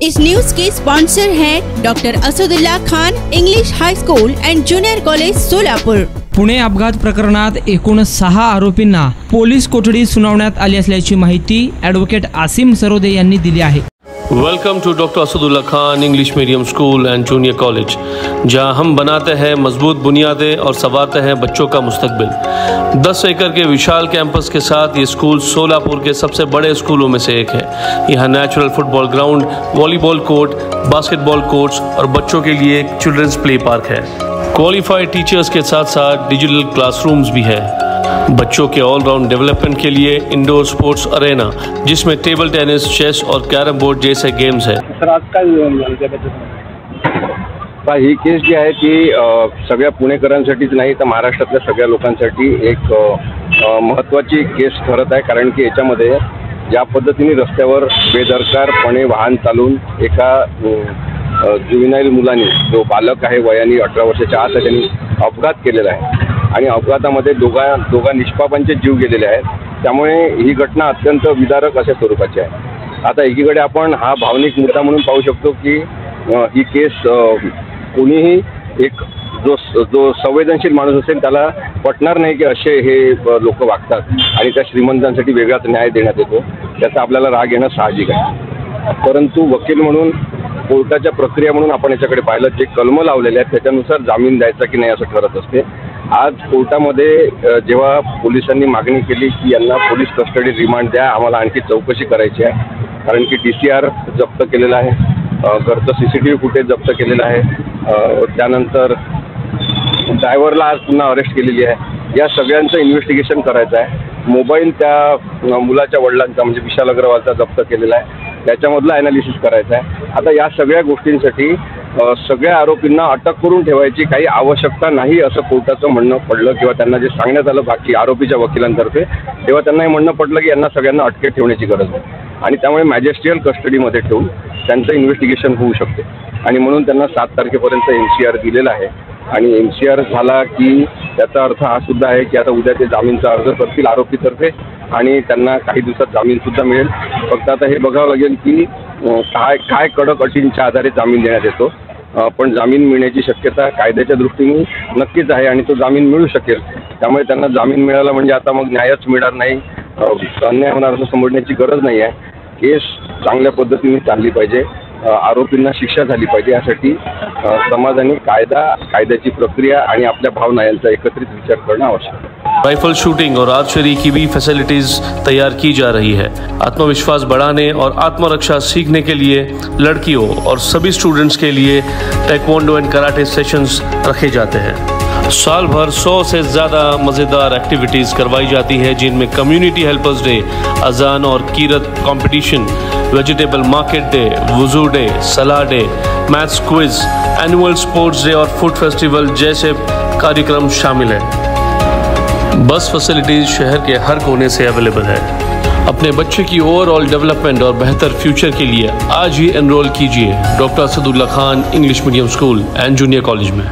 इस news के sponsor हैं doctor Asadullah Khan English high school and junior college Solapur. Pune अपघात प्रकरणात एकूण 6 आरोपींना पोलीस कोठडी सुनावण्यात आली असल्याची माहिती ॲडव्होकेट आसिम सरोदे यांनी दिली आहे। Welcome to doctor Asadullah Khan English medium school and junior college, जहां हम बनाते हैं मजबूत बुनियादें और संवारते हैं बच्चों का मुस्तकबिल। 10 एकड़ के विशाल कैंपस के साथ ये स्कूल सोलापुर के सबसे बड़े स्कूलों में से एक है। यहाँ natural football ground, volleyball court, basketball courts और बच्चों के लिए एक चिल्ड्रंस प्ले पार्क है। क्वालिफाइड टीचर्स के साथ साथ डिजिटल क्लासरूम्स भी है। बच्चों के ऑलराउंड डेवलपमेंट के लिए इंडोर स्पोर्ट्स अरेना, जिसमें टेबल टेनिस, चेस और कैरम बोर्ड जैसे गेम्स है। सर, आज काय ही केस जी आहे ती सगळ्या पुणेकरांसाठीच नाही तर महाराष्ट्रातल्या सगळ्या लोकांसाठी एक महत्त्वाची केस ठरत आहे। कारण की याच्यामध्ये ज्या पद्धतीने रस्त्यावर बेदरकारपणे वाहन चालवून एका जुवेनाईल मुलाने, जो बालक आहे वयाने 18 वर्षाच्या आत आहे, त्यांनी अपघात केलेला आहे आणि अपघातामध्ये दोघा निष्पापांचे जीव गेलेले आहेत। त्यामुळे ही घटना अत्यंत विदारक अशा स्वरूपाची आहे। आता एकीकडे आपण हा भावनिक मुद्दा म्हणून पाहू शकतो की ही केस कोणीही एक जो संवेदनशील माणूस असेल त्याला पटणार नाही की असे हे लोक वागतात आणि त्या श्रीमंतांसाठी वेगळाच न्याय देण्यात येतो। त्याचा आपल्याला राग येणं साहजिक आहे। परंतु वकील म्हणून, कोर्टाच्या प्रक्रिया म्हणून आपण याच्याकडे पाहिलं, जे कलम लावलेले आहेत त्याच्यानुसार जामीन द्यायचा की नाही असं ठरत असते। आज कोर्टामध्ये जेव्हा पोलिसांनी मागणी केली की यांना पोलीस कस्टडी रिमांड द्या, आम्हाला आणखी चौकशी करायची आहे, कारण की DCR जप्त केलेला आहे, घरचं CCTV फुटेज जप्त केलेलं आहे, त्यानंतर ड्रायव्हरला आज पुन्हा अरेस्ट केलेली आहे। या सगळ्यांचं इन्व्हेस्टिगेशन करायचं आहे। मोबाईल त्या मुलाच्या वडिलांचा म्हणजे विशाल अग्रवालचा जप्त केलेला आहे, त्याच्यामधला ॲनालिसिस करायचा आहे। आता या सगळ्या गोष्टींसाठी सगळ्या आरोपींना अटक करून ठेवायची काही आवश्यकता नाही असं कोर्टाचं म्हणणं पडलं, किंवा त्यांना जे सांगण्यात आलं बाकी आरोपीच्या वकिलांतर्फे, तेव्हा त्यांना हे म्हणणं पडलं की यांना सगळ्यांना अटकेत ठेवण्याची गरज आहे आणि त्यामुळे मॅजिस्ट्रियल कस्टडीमध्ये ठेवून त्यांचं इन्व्हेस्टिगेशन होऊ शकते आणि म्हणून त्यांना 7 तारखेपर्यंत MCR दिलेला आहे। आणि MCR झाला की त्याचा अर्थ हा सुद्धा आहे की आता उद्या ते जामीनचा अर्ज करतील आरोपीतर्फे आणि त्यांना काही दिवसात जामीनसुद्धा मिळेल। फक्त आता हे बघावं लागेल की काय कडक अटींच्या आधारे जामीन देण्यात येतो, पण जामीन मिळण्याची शक्यता कायद्याच्या दृष्टीने नक्कीच आहे आणि तो जामीन मिळू शकेल। त्यामुळे त्यांना जामीन मिळाला म्हणजे आता मग न्यायच मिळणार नाही, अन्याय होणार असं समजण्याची गरज नाही आहे। केस चांगल्या पद्धतीने चालली पाहिजे, आरोपींना शिक्षा झाली पाहिजे, यासाठी समाजाने कायद्याची प्रक्रिया आणि आपल्या भावना यांचा एकत्रित विचार करणं आवश्यक है। राइफल शूटिंग और आर्चरी की भी फैसिलिटीज तैयार की जा रही है। आत्मविश्वास बढ़ाने और आत्मरक्षा सीखने के लिए लड़कियों और सभी स्टूडेंट्स के लिए टेक्वांडो एंड कराटे सेशंस रखे जाते हैं। साल भर 100 से ज़्यादा मज़ेदार एक्टिविटीज़ करवाई जाती है, जिनमें कम्युनिटी हेल्पर्स डे, अजान और कीरत कंपटीशन, वेजिटेबल मार्केट डे, वुजू डे, सलाह day, maths quiz, annual sports day और फूड फेस्टिवल जैसे कार्यक्रम शामिल हैं। बस फैसिलिटीज़ शहर के हर कोने से अवेलेबल है। अपने बच्चे की ओवरऑल डेवलपमेंट और बेहतर फ्यूचर के लिए आज ही एनरोल कीजिए doctor Asadullah Khan English medium school and junior college में।